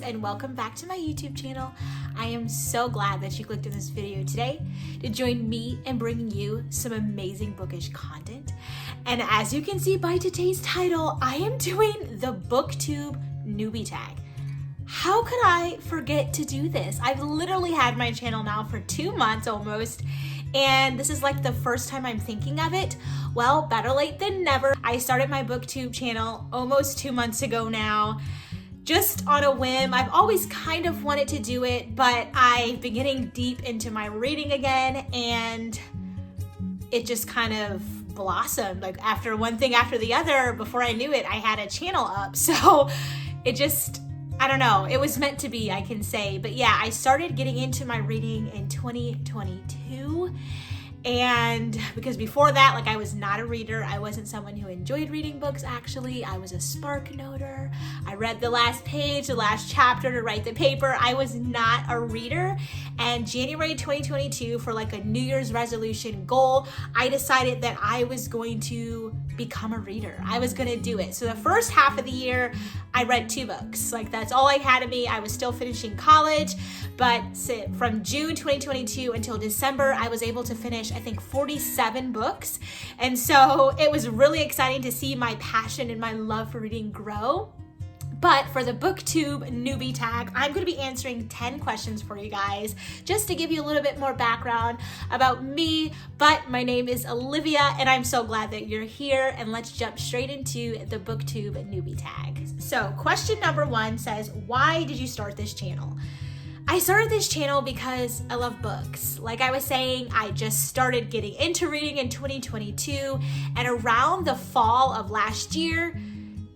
and welcome back to my YouTube channel. I am so glad that you clicked on this video today to join me in bringing you some amazing bookish content. And as you can see by today's title, I am doing the BookTube Newbie TAG. How could I forget to do this? I've literally had my channel now for 2 months almost, and this is like the first time I'm thinking of it. Well, better late than never. I started my BookTube channel almost 2 months ago now, just on a whim. I've always kind of wanted to do it, but I've been getting deep into my reading again, and it just kind of blossomed. Like after one thing after the other, before I knew it, I had a channel up. So it just, I don't know, it was meant to be, I can say. But yeah, I started getting into my reading in 2022. And because before that, like, I was not a reader. I wasn't someone who enjoyed reading books, actually. I was a spark noter. I read the last page, the last chapter to write the paper. I was not a reader. And January 2022, for like a New Year's resolution goal, I decided that I was going to become a reader. I was gonna do it. So the first half of the year, I read 2 books. Like, that's all I had of me. I was still finishing college, but from June 2022 until December, I was able to finish, I think, 47 books. And so it was really exciting to see my passion and my love for reading grow. But for the BookTube Newbie TAG, I'm going to be answering 10 questions for you guys, just to give you a little bit more background about me. But my name is Olivia, and I'm so glad that you're here. And let's jump straight into the BookTube Newbie TAG. So question number 1 says, why did you start this channel? I started this channel because I love books. Like I was saying, I just started getting into reading in 2022, and around the fall of last year,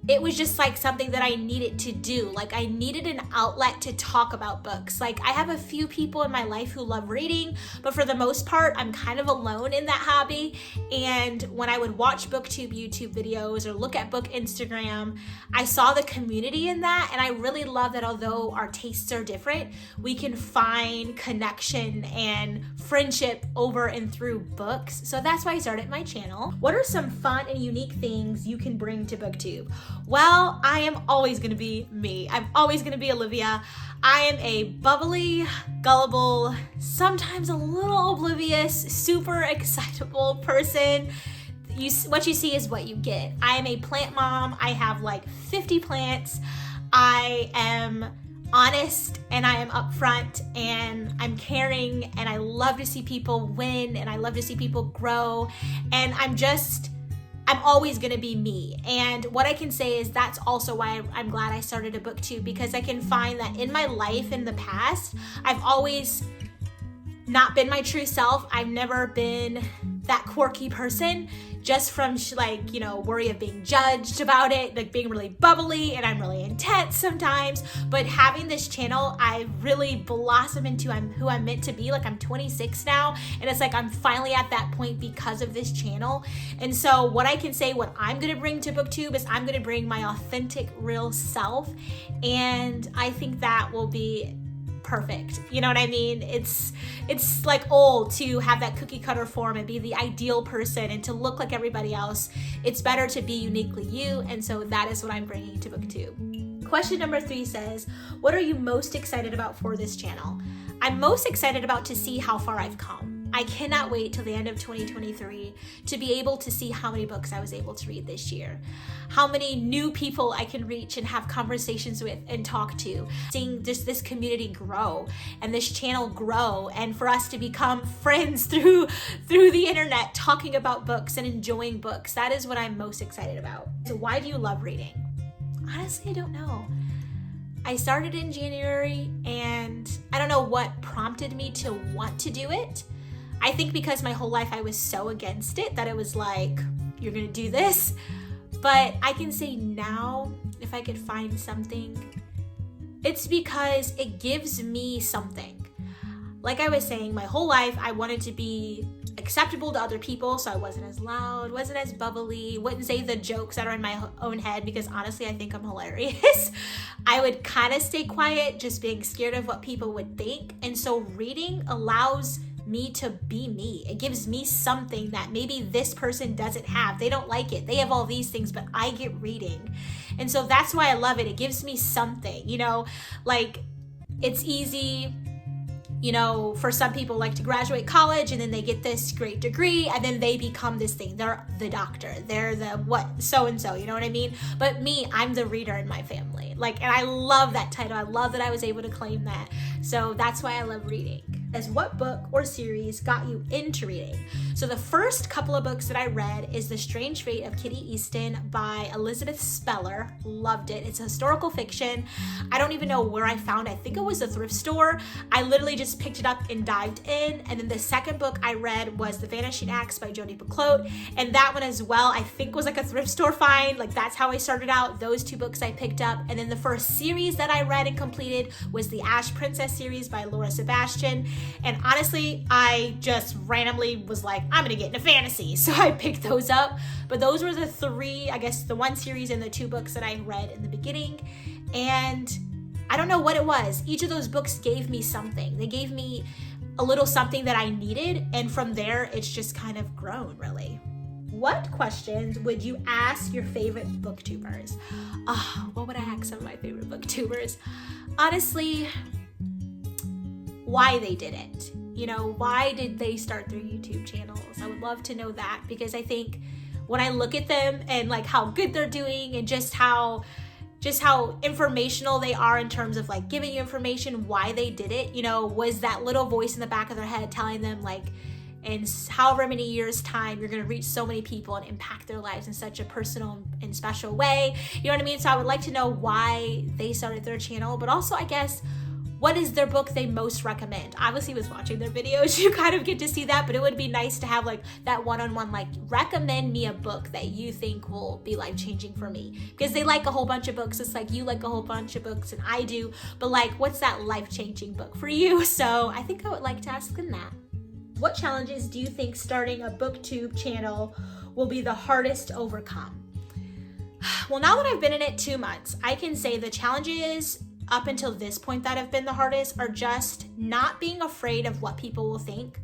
it was just like something that I needed to do. Like, I needed an outlet to talk about books. Like, I have a few people in my life who love reading, but for the most part, I'm kind of alone in that hobby. And when I would watch BookTube YouTube videos or look at book Instagram, I saw the community in that. And I really love that although our tastes are different, we can find connection and friendship over and through books. So that's why I started my channel. What are some fun and unique things you can bring to BookTube? Well, I am always gonna be me. I'm always gonna be Olivia. I am a bubbly, gullible, sometimes a little oblivious, super excitable person. What you see is what you get. I am a plant mom. I have like 50 plants. I am honest, and I am upfront, and I'm caring, and I love to see people win, and I love to see people grow, and I'm always gonna be me. And what I can say is that's also why I'm glad I started a BookTube, because I can find that in my life in the past, I've always not been my true self. I've never been that quirky person, just from like, worry of being judged about it, like being really bubbly, and I'm really intense sometimes. But having this channel, I really blossom into who I'm meant to be. Like, I'm 26 now, and it's like I'm finally at that point because of this channel. And so what I can say, what I'm gonna bring to BookTube is I'm gonna bring my authentic, real self, and I think that will be perfect. You know what I mean? It's like old to have that cookie cutter form and be the ideal person and to look like everybody else. It's better to be uniquely you, and so that is what I'm bringing to BookTube. Question number 3 says, what are you most excited about for this channel? I'm most excited about to see how far I've come. I cannot wait till the end of 2023 to be able to see how many books I was able to read this year, how many new people I can reach and have conversations with and talk to, seeing just this community grow and this channel grow, and for us to become friends through the internet, talking about books and enjoying books. That is what I'm most excited about. So why do you love reading? Honestly, I don't know. I started in January, and I don't know what prompted me to want to do it. I think because my whole life I was so against it that it was like, you're gonna do this. But I can say now, if I could find something, it's because it gives me something. Like I was saying, my whole life I wanted to be acceptable to other people, so I wasn't as loud, wasn't as bubbly, wouldn't say the jokes that are in my own head, because honestly I think I'm hilarious. I would kind of stay quiet, just being scared of what people would think. And so reading allows me to be me. It gives me something that maybe this person doesn't have. They don't like it. They have all these things, but I get reading. And so that's why I love it. It gives me something, you know, like it's easy, you know, for some people like to graduate college and then they get this great degree and then they become this thing. They're the doctor, they're the what, so-and-so, you know what I mean? But me, I'm the reader in my family. Like, and I love that title. I love that I was able to claim that. So that's why I love reading. As what book or series got you into reading? So the first couple of books that I read is The Strange Fate of Kitty Easton by Elizabeth Speller. Loved it. It's a historical fiction. I don't even know where I found it. I think it was a thrift store. I literally just picked it up and dived in. And then the second book I read was The Vanishing Acts by Jodi Picoult. And that one as well, I think was like a thrift store find. Like that's how I started out. Those two books I picked up. And then the first series that I read and completed was the Ash Princess series by Laura Sebastian. And honestly, I just randomly was like, I'm gonna get into fantasy. So I picked those up. But those were the three, I guess the one series and the two books that I read in the beginning. And I don't know what it was. Each of those books gave me something. They gave me a little something that I needed. And from there, it's just kind of grown, really. What questions would you ask your favorite booktubers? What would I ask some of my favorite booktubers? Honestly, why they did it. You know, why did they start their YouTube channels? I would love to know that, because I think when I look at them and like how good they're doing and just how informational they are in terms of like giving you information, why they did it, you know, was that little voice in the back of their head telling them like, in however many years time, you're going to reach so many people and impact their lives in such a personal and special way. You know what I mean? So I would like to know why they started their channel, but also I guess, what is their book they most recommend? Obviously with watching their videos, you kind of get to see that, but it would be nice to have like that one-on-one, like recommend me a book that you think will be life-changing for me. Because they like a whole bunch of books. It's like you like a whole bunch of books and I do, but like what's that life-changing book for you? So I think I would like to ask them that. What challenges do you think starting a BookTube channel will be the hardest to overcome? Well, now that I've been in it 2 months, I can say the challenges up until this point that have been the hardest are just not being afraid of what people will think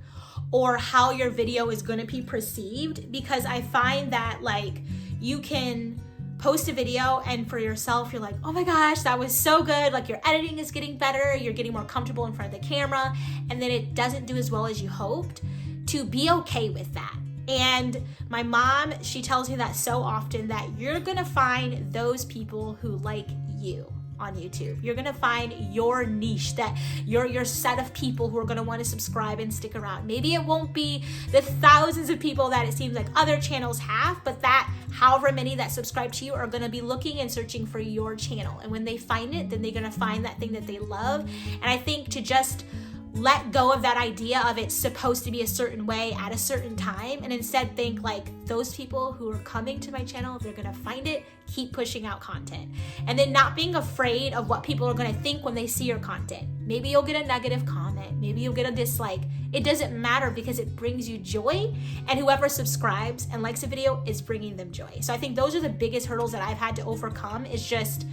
or how your video is going to be perceived, because I find that like you can post a video and for yourself you're like, oh my gosh, that was so good, like your editing is getting better, you're getting more comfortable in front of the camera, and then it doesn't do as well as you hoped. To be okay with that. And my mom, she tells me that so often, that you're gonna find those people who like you on YouTube. You're gonna find your niche, that your set of people who are gonna want to subscribe and stick around. Maybe it won't be the thousands of people that it seems like other channels have, but that however many that subscribe to you are gonna be looking and searching for your channel. And when they find it, then they're gonna find that thing that they love. And I think to just let go of that idea of it's supposed to be a certain way at a certain time, and instead think like, those people who are coming to my channel, they're gonna find it, keep pushing out content. And then not being afraid of what people are gonna think when they see your content. Maybe you'll get a negative comment, maybe you'll get a dislike. It doesn't matter, because it brings you joy, and whoever subscribes and likes a video is bringing them joy. So I think those are the biggest hurdles that I've had to overcome, is just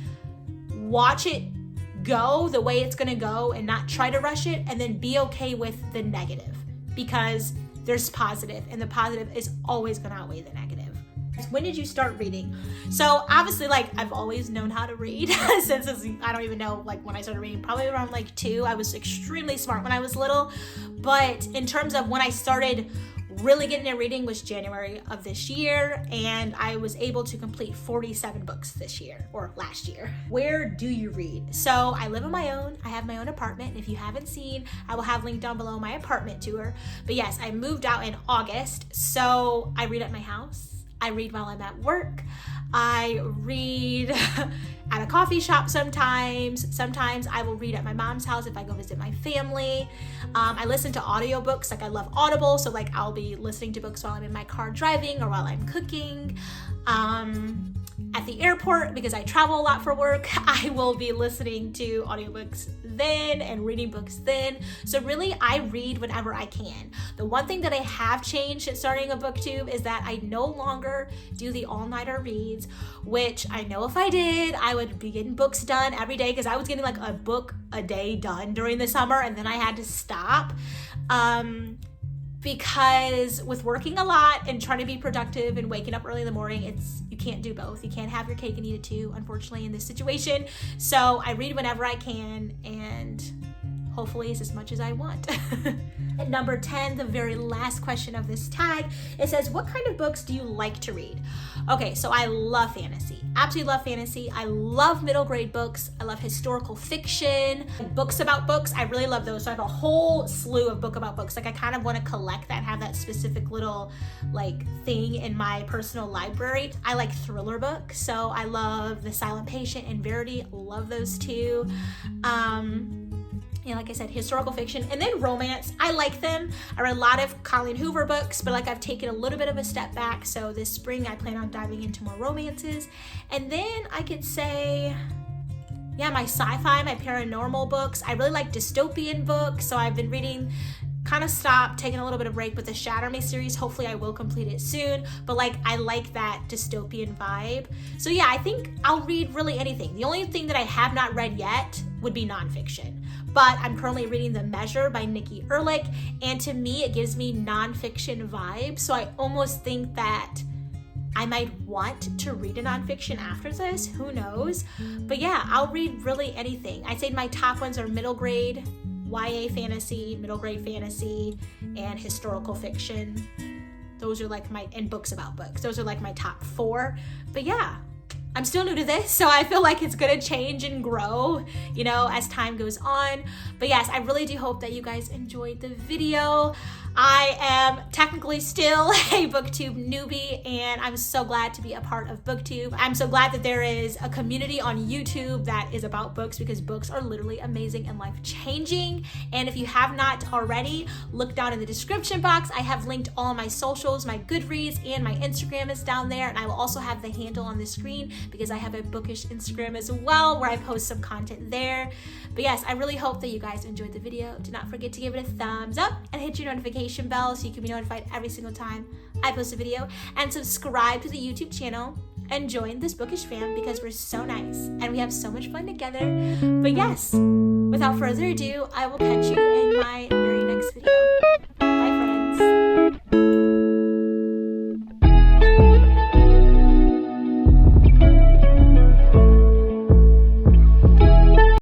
watch it go the way it's gonna go and not try to rush it, and then be okay with the negative, because there's positive, and the positive is always gonna outweigh the negative. When did you start reading? So obviously, like, I've always known how to read since I don't even know like when I started reading, probably around like 2. I was extremely smart when I was little, but in terms of when I started really getting into reading was January of this year, and I was able to complete 47 books this year, or last year. Where do you read? So I live on my own. I have my own apartment, and if you haven't seen, I will have linked down below my apartment tour. But yes, I moved out in August, so I read at my house. I read while I'm at work. I read at a coffee shop sometimes. Sometimes I will read at my mom's house if I go visit my family. I listen to audiobooks. Like, I love Audible, so like I'll be listening to books while I'm in my car driving or while I'm cooking. At the airport, because I travel a lot for work, I will be listening to audiobooks then and reading books then. So really, I read whenever I can. The one thing that I have changed at starting a BookTube is that I no longer do the all-nighter reads, which I know if I did, I would be getting books done every day, because I was getting like a book a day done during the summer, and then I had to stop. Because with working a lot and trying to be productive and waking up early in the morning, you can't do both. You can't have your cake and eat it too, unfortunately, in this situation. So I read whenever I can, and hopefully it's as much as I want. At number 10, the very last question of this tag, it says, what kind of books do you like to read? Okay, so I love fantasy. Absolutely love fantasy. I love middle grade books. I love historical fiction, books about books. I really love those. So I have a whole slew of book about books. Like I kind of want to collect that and have that specific little like thing in my personal library. I like thriller books. So I love The Silent Patient and Verity. Love those two. Like I said, historical fiction, and then romance. I like them. I read a lot of Colleen Hoover books, but like I've taken a little bit of a step back. So this spring I plan on diving into more romances. And then I could say, yeah, my sci-fi, my paranormal books. I really like dystopian books. So I've been reading, kind of stopped, taking a little bit of break with the Shatter Me series. Hopefully I will complete it soon, but like I like that dystopian vibe. So yeah, I think I'll read really anything. The only thing that I have not read yet would be nonfiction, but I'm currently reading The Measure by Nikki Erlich, and to me it gives me nonfiction vibes. So I almost think that I might want to read a nonfiction after this, who knows? But yeah, I'll read really anything. I'd say my top ones are middle grade YA fantasy, middle grade fantasy, and historical fiction. Those are like and books about books. Those are like my top 4. But yeah, I'm still new to this, so I feel like it's gonna change and grow, as time goes on. But yes, I really do hope that you guys enjoyed the video. I am technically still a BookTube newbie, and I'm so glad to be a part of BookTube. I'm so glad that there is a community on YouTube that is about books, because books are literally amazing and life-changing. And if you have not already, look down in the description box. I have linked all of my socials, my Goodreads, and my Instagram is down there. And I will also have the handle on the screen because I have a Bookish Instagram as well, where I post some content there. But yes, I really hope that you guys enjoyed the video. Do not forget to give it a thumbs up and hit your notification bell so you can be notified every single time I post a video, and subscribe to the YouTube channel and join this Bookish fam because we're so nice and we have so much fun together. But yes, without further ado, I will catch you in my very next video.